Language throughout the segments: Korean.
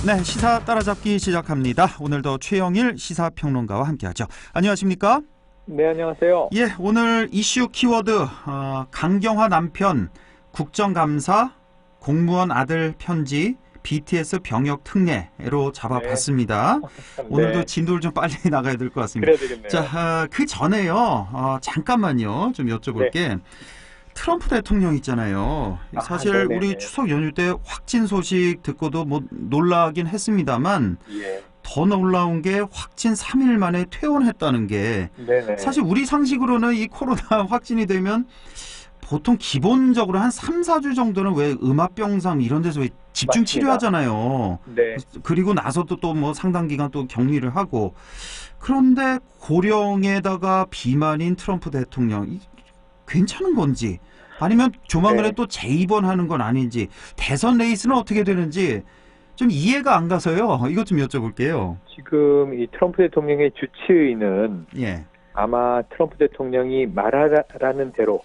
네, 시사 따라잡기 시작합니다. 오늘도 최영일 시사평론가와 함께하죠. 안녕하십니까? 네, 안녕하세요. 예, 오늘 이슈 키워드 강경화 남편, 국정감사, 공무원 아들 편지, BTS 병역 특례로 잡아봤습니다. 네. 오늘도 진도를 좀 빨리 나가야 될 것 같습니다. 그래야 되겠네요. 자, 그 전에요. 잠깐만요. 좀 여쭤볼게. 트럼프 대통령 있잖아요. 사실 네네네. 우리 추석 연휴 때 확진 소식 듣고도 뭐 놀라긴 했습니다만 예. 더 놀라운 게 확진 3일 만에 퇴원했다는 게 네네. 사실 우리 상식으로는 이 코로나 확진이 되면 보통 기본적으로 한 3, 4주 정도는 왜 음압병상 이런 데서 왜 집중 맞습니다. 치료하잖아요. 네. 그리고 나서도 또 뭐 상당 기간 또 격리를 하고 그런데 고령에다가 비만인 트럼프 대통령 괜찮은 건지 아니면 조만간에 네. 또 재입원하는 건 아닌지 대선 레이스는 어떻게 되는지 좀 이해가 안 가서요. 이것 좀 여쭤볼게요. 지금 이 트럼프 대통령의 주치의는 예. 아마 트럼프 대통령이 말하라는 대로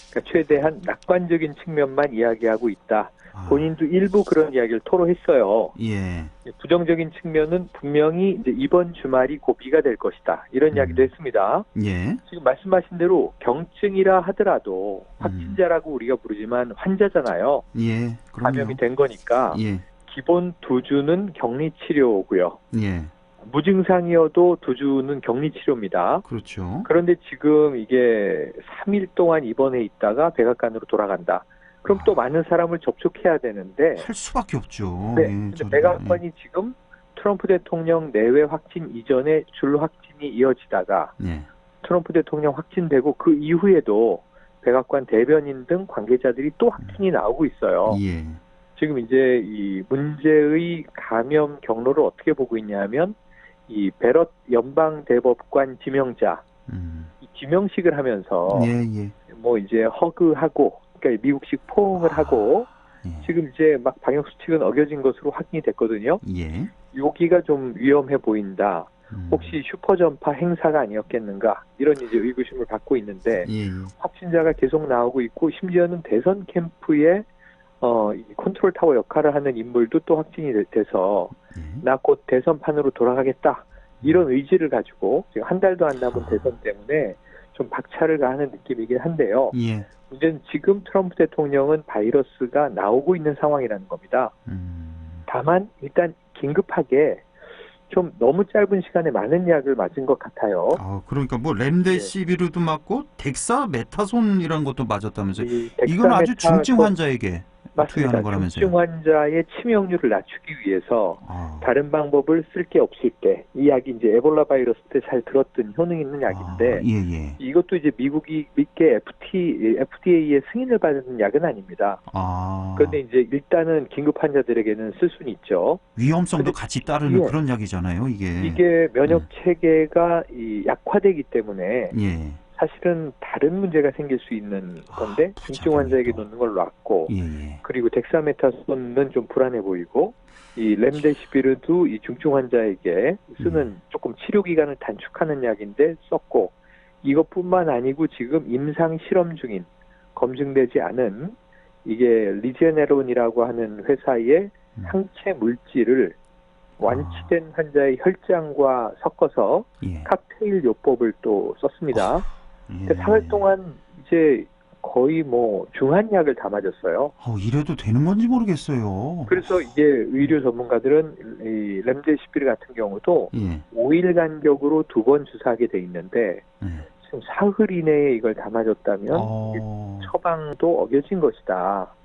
그러니까 최대한 낙관적인 측면만 이야기하고 있다. 본인도 일부 그런 이야기를 토로했어요. 예. 부정적인 측면은 분명히 이제 이번 주말이 고비가 될 것이다. 이런 이야기도 했습니다. 예. 지금 말씀하신 대로 경증이라 하더라도 확진자라고 우리가 부르지만 환자잖아요. 예. 감염이 된 거니까 예. 기본 2주는 격리 치료고요. 예. 무증상이어도 2주는 격리 치료입니다. 그렇죠. 그런데 지금 이게 3일 동안 입원해 있다가 백악관으로 돌아간다. 그럼 또 많은 사람을 접촉해야 되는데 할 수밖에 없죠. 네. 예, 근데 백악관이 지금 트럼프 대통령 내외 확진 이전에 줄 확진이 이어지다가 예. 트럼프 대통령 확진되고 그 이후에도 백악관 대변인 등 관계자들이 또 확진이 나오고 있어요. 예. 지금 이제 이 문제의 감염 경로를 어떻게 보고 있냐면 이 베럿 연방대법관 지명자 이 지명식을 하면서 예, 예. 뭐 이제 허그하고 그러니까 미국식 포옹을 하고 예. 지금 이제 막 방역 수칙은 어겨진 것으로 확인이 됐거든요. 예. 여기가 좀 위험해 보인다. 혹시 슈퍼전파 행사가 아니었겠는가 이런 이제 의구심을 갖고 있는데 예. 확진자가 계속 나오고 있고 심지어는 대선 캠프에 이 컨트롤 타워 역할을 하는 인물도 또 확진이 돼서 나 곧 대선판으로 돌아가겠다 이런 의지를 가지고 지금 한 달도 안 남은 대선 때문에 좀 박차를 가하는 느낌이긴 한데요. 예. 문제는 지금 트럼프 대통령은 바이러스가 나오고 있는 상황이라는 겁니다. 다만 일단 긴급하게 좀 너무 짧은 시간에 많은 약을 맞은 것 같아요. 그러니까 뭐 렘데시비르도 맞고 덱사메타손이라는 것도 맞았다면서요. 이건 아주 중증 환자에게 투여하는 거라면서요. 중증 환자의 치명률을 낮추기 위해서 다른 방법을 쓸 게 없을 때 이 약이 이제 에볼라 바이러스 때 잘 들었던 효능 있는 약인데 예. 이것도 이제 미국이 믿게 FDA의 승인을 받은 약은 아닙니다. 그런데 이제 일단은 긴급 환자들에게는 쓸 수는 있죠. 위험성도 같이 따르는 그런 약이잖아요, 이게. 이게 면역 체계가 약화되기 때문에 예. 사실은 다른 문제가 생길 수 있는 건데 중증 환자에게 놓는 걸 놨고 그리고 덱사메타손은 좀 불안해 보이고 이 렘데시비르도 이 중증 환자에게 쓰는 조금 치료 기간을 단축하는 약인데 썼고 이것뿐만 아니고 지금 임상 실험 중인 검증되지 않은 이게 리제네론이라고 하는 회사의 항체 물질을 완치된 환자의 혈장과 섞어서 칵테일 요법을 또 썼습니다. 사흘 동안 이제 거의 뭐 중한약을 다 맞았어요. 이래도 되는 건지 모르겠어요. 그래서 이게 의료 전문가들은 이 렘데시비르 같은 경우도 5일 간격으로 2번 주사하게 돼 있는데 지금 사흘 이내에 이걸 다 맞았다면 처방도 어겨진 것이다.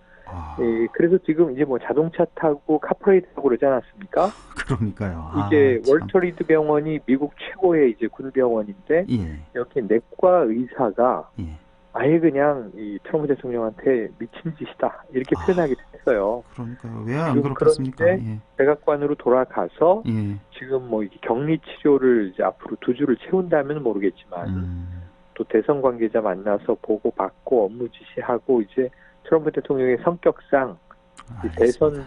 그래서 지금 이제 뭐 자동차 타고 카프레이드 타고 그러지 않았습니까? 그러니까요. 이게 월터 리드 병원이 미국 최고의 이제 군 병원인데 이렇게 내과 의사가 아예 그냥 이 트럼프 대통령한테 미친 짓이다 이렇게 표현하게 됐어요. 그러니까요. 왜 안 그렇겠습니까? 백악관으로 돌아가서 지금 뭐 격리 치료를 이제 앞으로 2주를 채운다면 모르겠지만 또 대선 관계자 만나서 보고 받고 업무 지시하고 이제 트럼프 대통령의 성격상 대선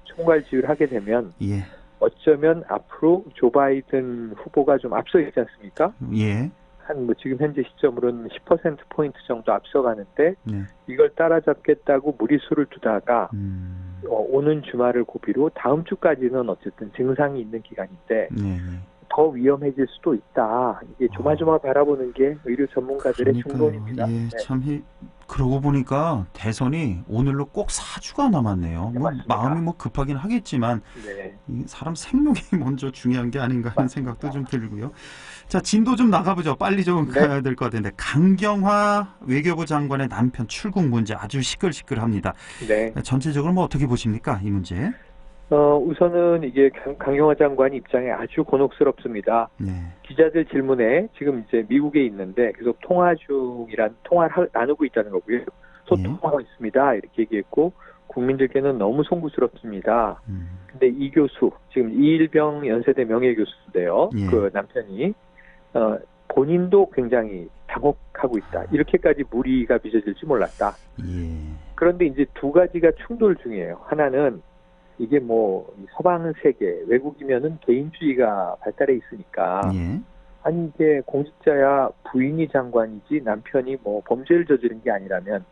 총괄 지휘를 하게 되면 어쩌면 앞으로 조 바이든 후보가 좀 앞서 있지 않습니까? 한 뭐 지금 현재 시점으로는 10%포인트 정도 앞서가는데 이걸 따라잡겠다고 무리수를 두다가 오는 주말을 고비로 다음 주까지는 어쨌든 증상이 있는 기간인데 네. 더 위험해질 수도 있다. 이게 조마조마 바라보는 게 의료 전문가들의 중론입니다. 예, 참 그러고 보니까 대선이 오늘로 꼭 4주가 남았네요. 네, 뭐 맞습니다. 마음이 뭐 급하긴 하겠지만 네. 이 사람 생명이 먼저 중요한 게 아닌가 하는 맞습니다. 생각도 좀 들고요. 자, 진도 좀 나가보죠. 빨리 좀 네. 가야 될 것 같은데 강경화 외교부 장관의 남편 출국 문제 아주 시끌시끌합니다. 네. 전체적으로 뭐 어떻게 보십니까, 이 문제? 우선은 이게 강경화 장관 입장에 아주 곤혹스럽습니다. 네. 기자들 질문에 지금 이제 미국에 있는데 계속 통화를 나누고 있다는 거고요. 소통하고 있습니다. 이렇게 얘기했고 국민들께는 너무 송구스럽습니다. 근데 이 교수, 지금 이일병 연세대 명예교수인데요. 예. 그 남편이 본인도 굉장히 당혹하고 있다. 이렇게까지 무리가 빚어질지 몰랐다. 예. 그런데 이제 두 가지가 충돌 중이에요. 하나는 이게 뭐 서방 세계 외국이면은 개인주의가 발달해 있으니까 예. 아니 이게 공직자야 부인이 장관이지 남편이 뭐 범죄를 저지른 게 아니라면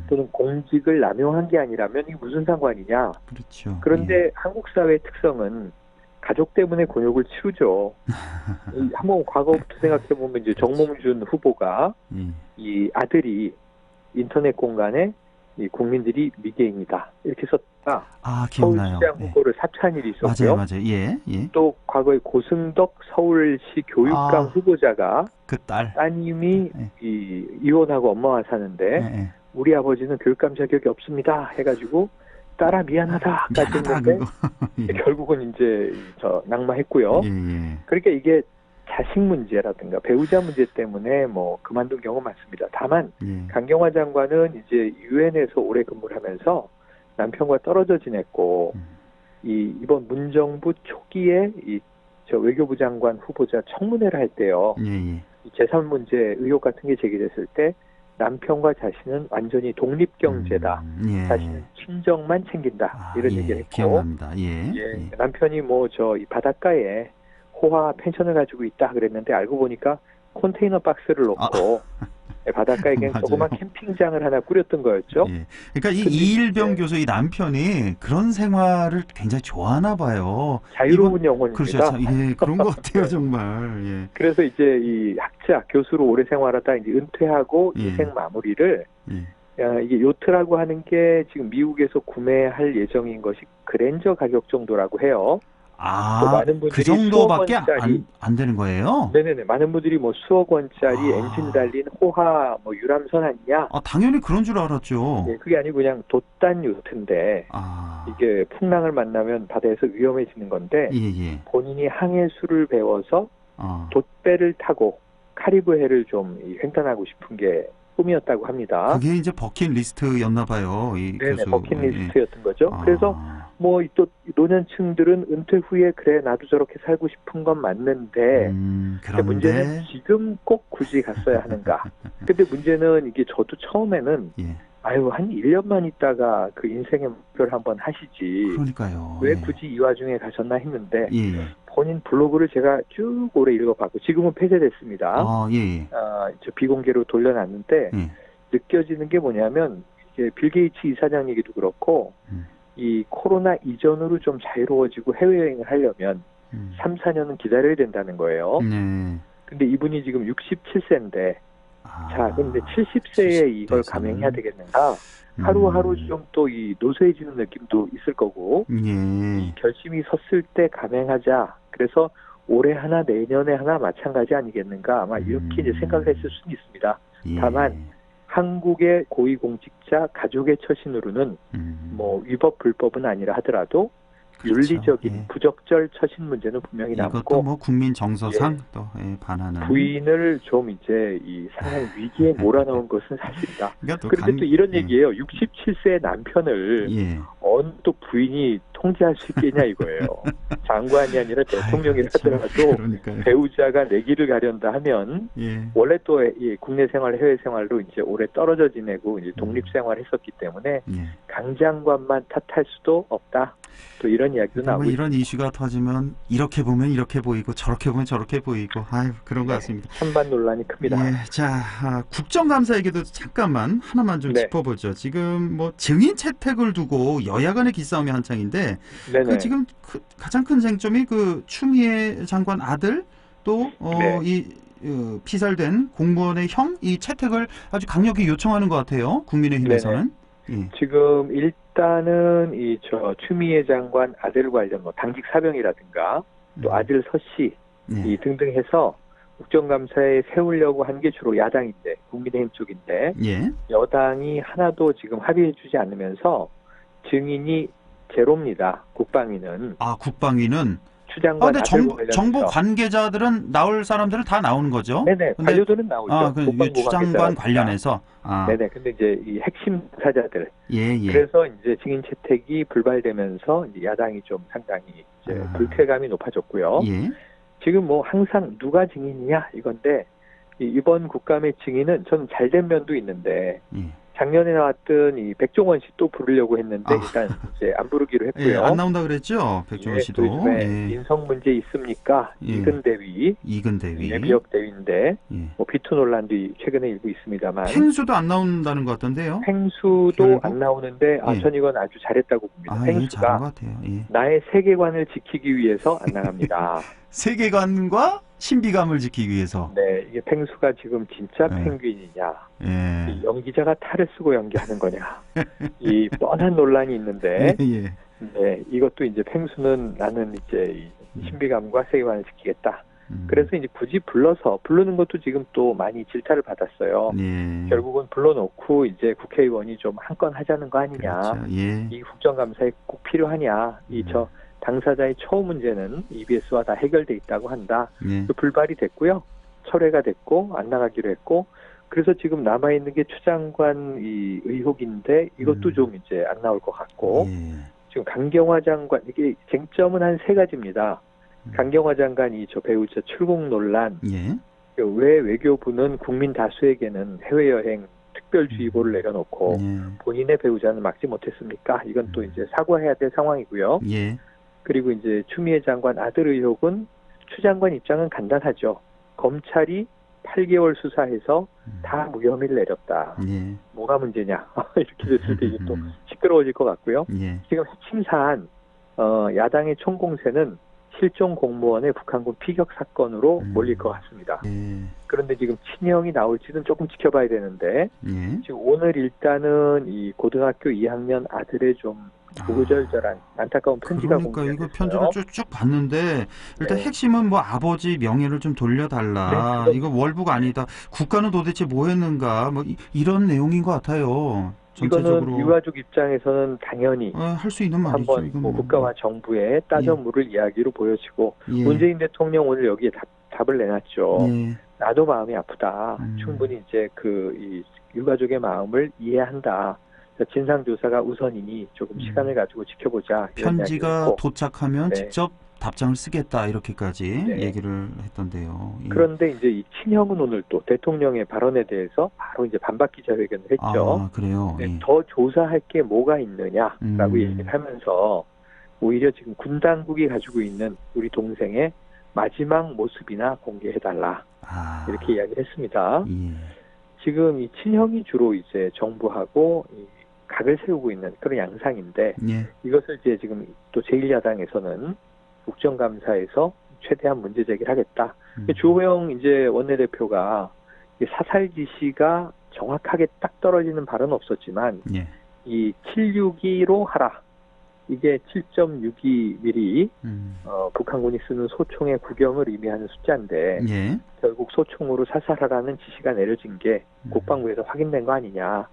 또는 공직을 남용한 게 아니라면 이게 무슨 상관이냐. 그렇죠. 그런데 예. 한국 사회의 특성은 가족 때문에 곤욕을 치르죠. 한번 과거부터 생각해 보면 이제 정몽준 후보가 이 아들이 인터넷 공간에 이 국민들이 미개인이다 이렇게 썼다. 기억나요. 서울시장 후보를 사퇴한 일이 있었고요. 맞아요. 예. 또 과거에 고승덕 서울시 교육감 후보자가 그 따님이 이혼하고 엄마와 사는데 우리 아버지는 교육감 자격이 없습니다 해가지고 딸아 미안하다까지 했는데 결국은 이제 낙마했고요. 그러니까 이게 자식 문제라든가 배우자 문제 때문에 뭐 그만둔 경우 많습니다. 다만 강경화 장관은 이제 유엔에서 오래 근무를 하면서 남편과 떨어져 지냈고 이번 문정부 초기에 저 외교부 장관 후보자 청문회를 할 때요. 이 재산 문제 의혹 같은 게 제기됐을 때 남편과 자신은 완전히 독립 경제다. 자신은 친정만 챙긴다. 이런 얘기를 했고. 기억납니다. 남편이 뭐 이 바닷가에 호화 펜션을 가지고 있다 그랬는데 알고 보니까 컨테이너 박스를 놓고 바닷가에 그냥 조그만 캠핑장을 하나 꾸렸던 거였죠. 그러니까 이 이일병 교수 이 남편이 그런 생활을 굉장히 좋아하나 봐요. 자유로운 영혼입니다. 그렇죠. 그런 것 같아요, 정말. 그래서 이제 이 학자 교수로 오래 생활하다 이제 은퇴하고 인생 마무리를 이게 요트라고 하는 게 지금 미국에서 구매할 예정인 것이 그랜저 가격 정도라고 해요. 많은 분들이 그 정도밖에 안 되는 거예요? 네네네. 많은 분들이 뭐 수억 원짜리 엔진 달린 호화 뭐 유람선 아니냐? 당연히 그런 줄 알았죠. 네, 그게 아니고 그냥 돛단 요트인데 이게 풍랑을 만나면 바다에서 위험해지는 건데 본인이 항해술을 배워서 돛배를 타고 카리브해를 좀 횡단하고 싶은 게 꿈이었다고 합니다. 그게 이제 버킷리스트였나 봐요. 네네, 버킷리스트였던 거죠. 그래서 뭐 또 노년층들은 은퇴 후에 그래 나도 저렇게 살고 싶은 건 맞는데 근데 문제는 지금 꼭 굳이 갔어야 하는가. 근데 문제는 이게 저도 처음에는 한 1년만 있다가 그 인생의 목표를 한번 하시지. 그러니까요. 왜 굳이 이 와중에 가셨나 했는데 본인 블로그를 제가 쭉 오래 읽어봤고 지금은 폐쇄됐습니다. 저 비공개로 돌려놨는데 느껴지는 게 뭐냐면 이게 빌 게이츠 이사장 얘기도 그렇고 이 코로나 이전으로 좀 자유로워지고 해외여행을 하려면 3, 4년은 기다려야 된다는 거예요. 근데 이분이 지금 67세인데 자, 근데 70세에 이걸 감행해야 되겠는가? 하루하루 좀 또 이 노쇠해지는 느낌도 있을 거고 이 결심이 섰을 때 감행하자. 그래서 올해 하나 내년에 하나 마찬가지 아니겠는가? 아마 이렇게 이제 생각을 했을 수는 있습니다. 다만 한국의 고위공직자 가족의 처신으로는 뭐 위법 불법은 아니라 하더라도 윤리적인 부적절 처신 문제는 분명히 남고 이것도 뭐 국민 정서상 또 반하는 부인을 좀 이제 이 상당히 위기에 몰아넣은 것은 사실이다. 그런데 또 이런 얘기예요. 67세 남편을 어느 또 부인이 통제할 수 있겠냐 이거예요. 장관이 아니라 대통령이라 하더라도 그러니까요. 배우자가 내 길을 가련다 하면 예. 원래 또 국내 생활, 해외 생활로 이제 오래 떨어져 지내고 이제 독립 생활했었기 때문에 예. 강 장관만 탓할 수도 없다. 또 이런 이야기도 나오고 이런 이슈가 터지면 이렇게 보면 이렇게 보이고 저렇게 보면 저렇게 보이고 그런 것 같습니다. 찬반 논란이 큽니다. 예, 자, 국정감사 얘기도 잠깐만 하나만 좀 짚어보죠. 지금 뭐 증인 채택을 두고 여야 간의 기싸움이 한창인데 그 지금 가장 큰 쟁점이 그 추미애 장관 아들 또 피살된 공무원의 형 이 채택을 아주 강력히 요청하는 것 같아요. 국민의힘에서는. 예. 지금 일단은 추미애 장관 아들 관련 당직 사병이라든가 또 아들 서씨 등등 해서 국정감사에 세우려고 한 게 주로 야당인데 국민의힘 쪽인데 여당이 하나도 지금 합의해주지 않으면서 증인이 제로입니다. 국방위는. 국방위는. 추장관 근데 정부 관계자들은 나올 사람들은 다 나오는 거죠? 네네. 관료들은 나오죠. 추장관 관련해서. 네네. 근데 이제 이 핵심 사자들. 예. 그래서 이제 증인 채택이 불발되면서 이제 야당이 좀 상당히 이제 불쾌감이 높아졌고요. 예. 지금 뭐 항상 누가 증인이냐 이건데 이번 국감의 증인은 저는 잘된 면도 있는데 작년에 나왔던 이 백종원 씨 또 부르려고 했는데 일단 이제 안 부르기로 했고요. 안 나온다 그랬죠, 백종원 씨도. 인성 문제 있습니까? 이근 대위, 비역 대위인데 뭐 비투 논란도 최근에 일부 있습니다만. 팽수도 안 나온다는 것 같던데요. 팽수도 결국? 안 나오는데 전 이건 아주 잘했다고 봅니다. 팽수가 것 같아요. 나의 세계관을 지키기 위해서 안 나갑니다. 세계관과 신비감을 지키기 위해서. 네, 이게 팽수가 지금 진짜 펭귄이냐, 이 연기자가 탈을 쓰고 연기하는 거냐, 이 뻔한 논란이 있는데, 네, 이것도 이제 팽수는 나는 이제 신비감과 세계관을 지키겠다. 그래서 이제 굳이 부르는 것도 지금 또 많이 질타를 받았어요. 결국은 불러놓고 이제 국회의원이 좀 한 건 하자는 거 아니냐, 그렇죠. 이 국정감사에 꼭 필요하냐, 당사자의 처우 문제는 EBS와 다 해결돼 있다고 한다. 불발이 됐고요. 철회가 됐고 안 나가기로 했고 그래서 지금 남아있는 게 추 장관 이 의혹인데 이것도 좀 이제 안 나올 것 같고 지금 강경화 장관 이게 쟁점은 한 3가지입니다. 강경화 장관이 배우자 출국 논란 왜 외교부는 국민 다수에게는 해외여행 특별주의보를 내려놓고 본인의 배우자는 막지 못했습니까? 이건 또 이제 사과해야 될 상황이고요. 그리고 이제 추미애 장관 아들 의혹은 추 장관 입장은 간단하죠. 검찰이 8개월 수사해서 다 무혐의를 내렸다. 뭐가 문제냐? 이렇게 됐을 때 이게 또 시끄러워질 것 같고요. 지금 핵심 사안 야당의 총공세는 실종 공무원의 북한군 피격 사건으로 몰릴 것 같습니다. 그런데 지금 친형이 나올지는 조금 지켜봐야 되는데 지금 오늘 일단은 이 고등학교 2학년 아들의 좀 구구절절한 안타까운 편지가 공개됐어요. 이거 편지를 쭉쭉 봤는데 일단 핵심은 뭐 아버지 명예를 좀 돌려달라. 이거 월북 아니다. 국가는 도대체 뭐 했는가. 뭐 이런 내용인 것 같아요. 전체적으로. 이거는 유가족 입장에서는 당연히 할 수 있는 말이죠. 한번 뭐 국가와 정부의 따져 물을 이야기로 보여지고 문재인 대통령 오늘 여기에 답을 내놨죠. 나도 마음이 아프다. 충분히 이제 이 유가족의 마음을 이해한다. 진상조사가 우선이니 조금 시간을 가지고 지켜보자. 편지가 도착하면 직접 답장을 쓰겠다 이렇게까지 얘기를 했던데요. 그런데 이제 이 친형은 오늘 또 대통령의 발언에 대해서 바로 이제 반박 기자회견을 했죠. 그래요. 더 조사할 게 뭐가 있느냐라고 얘기를 하면서 오히려 지금 군 당국이 가지고 있는 우리 동생의 마지막 모습이나 공개해달라 이렇게 이야기를 했습니다. 지금 이 친형이 주로 이제 정부하고 각을 세우고 있는 그런 양상인데 이것을 이제 지금 또 제1야당에서는 국정감사에서 최대한 문제 제기를 하겠다. 주호영 이제 원내대표가 사살 지시가 정확하게 딱 떨어지는 발언은 없었지만 이 762로 하라. 이게 7.62mm 북한군이 쓰는 소총의 구경을 의미하는 숫자인데 결국 소총으로 사살하라는 지시가 내려진 게 국방부에서 확인된 거 아니냐.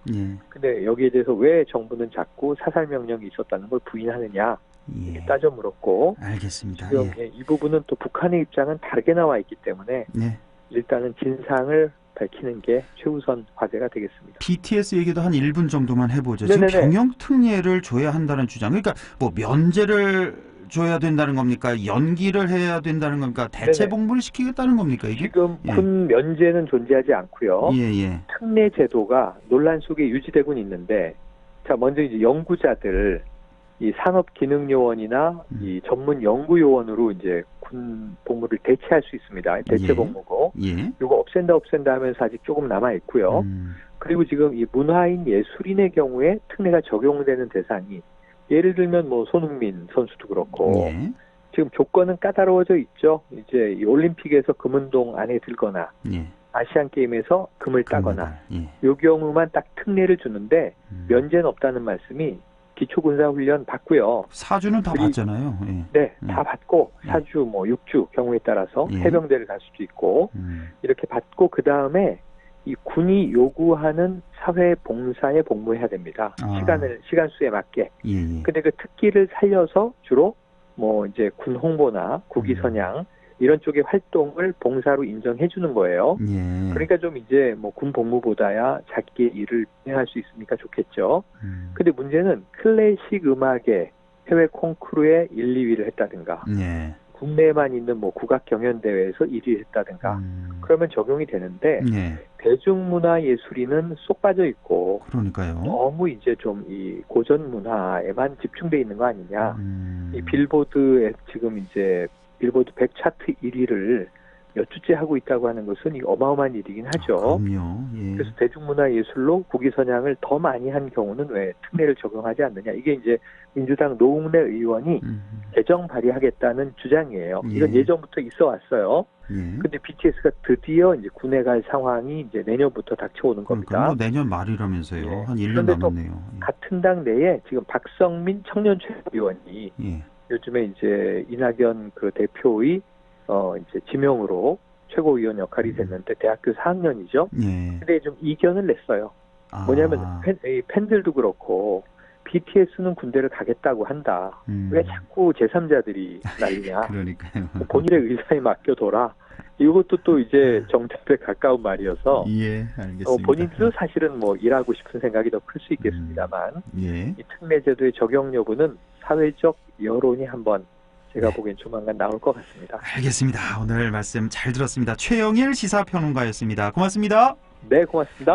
근데 여기에 대해서 왜 정부는 자꾸 사살 명령이 있었다는 걸 부인하느냐. 이렇게 따져 물었고. 알겠습니다. 지금 이 부분은 또 북한의 입장은 다르게 나와 있기 때문에 일단은 진상을 밝히는 게 최우선 과제가 되겠습니다. BTS 얘기도 한 1분 정도만 해보죠. 네네네. 지금 병역 특례를 줘야 한다는 주장. 그러니까 뭐 면제를 줘야 된다는 겁니까? 연기를 해야 된다는 겁니까? 대체 복무를 시키겠다는 겁니까? 이게? 지금 군 면제는 존재하지 않고요. 특례 제도가 논란 속에 유지되고 있는데, 자 먼저 이제 연구자들, 이 산업기능요원이나 이 전문 연구요원으로 이제 군 복무를 대체할 수 있습니다. 대체 복무고. 이거 없앤다 하면서 아직 조금 남아 있고요. 그리고 지금 이 문화인 예술인의 경우에 특례가 적용되는 대상이 예를 들면 뭐 손흥민 선수도 그렇고 지금 조건은 까다로워져 있죠. 이제 이 올림픽에서 금운동 안에 들거나 아시안 게임에서 금을 따거나 이 경우만 딱 특례를 주는데 면제는 없다는 말씀이 기초군사훈련 받고요. 사주는 다 받잖아요. 네, 다 받고 사주 뭐 6주 경우에 따라서 해병대를 갈 수도 있고 이렇게 받고 그 다음에 이 군이 요구하는 사회 봉사에 복무해야 됩니다. 시간 수에 맞게. 근데 그 특기를 살려서 주로 뭐 이제 군 홍보나 국위 선양 이런 쪽의 활동을 봉사로 인정해 주는 거예요. 그러니까 좀 이제 뭐 군 복무보다야 작게 일을 진행할 수 있으니까 좋겠죠. 근데 문제는 클래식 음악의 해외 콘쿠르에 1, 2위를 했다든가 국내에만 있는 뭐 국악 경연 대회에서 1위를 했다든가 그러면 적용이 되는데 대중문화 예술인은 쏙 빠져 있고 그러니까요. 너무 이제 좀 이 고전 문화에만 집중돼 있는 거 아니냐. 이 빌보드에 지금 이제 빌보드 100 차트 1위를 몇 주째 하고 있다고 하는 것은 어마어마한 일이긴 하죠. 그럼요. 그래서 대중문화 예술로 국위 선양을 더 많이 한 경우는 왜 특례를 적용하지 않느냐. 이게 이제 민주당 노웅래 의원이 개정 발의하겠다는 주장이에요. 이건 예전부터 있어 왔어요. 근데 BTS가 드디어 이제 군에 갈 상황이 이제 내년부터 닥쳐오는 겁니다. 뭐 내년 말이라면서요. 한 1년 남았네요. 같은 당 내에 지금 박성민 청년 최고위원이 요즘에 이제 이낙연 그 대표의 이제 지명으로 최고위원 역할이 됐는데 대학교 4학년이죠. 근데 좀 이견을 냈어요. 뭐냐면 팬들도 그렇고 BTS는 군대를 가겠다고 한다. 왜 자꾸 제3자들이 난리냐. 그러니까요. 본인의 의사에 맡겨둬라. 이것도 또 이제 정답에 가까운 말이어서 알겠습니다. 본인도 사실은 뭐 일하고 싶은 생각이 더 클 수 있겠습니다만 이 특례제도의 적용 여부는 사회적 여론이 한번 제가 보기엔 조만간 나올 것 같습니다. 알겠습니다. 오늘 말씀 잘 들었습니다. 최영일 시사평론가였습니다. 고맙습니다. 네, 고맙습니다.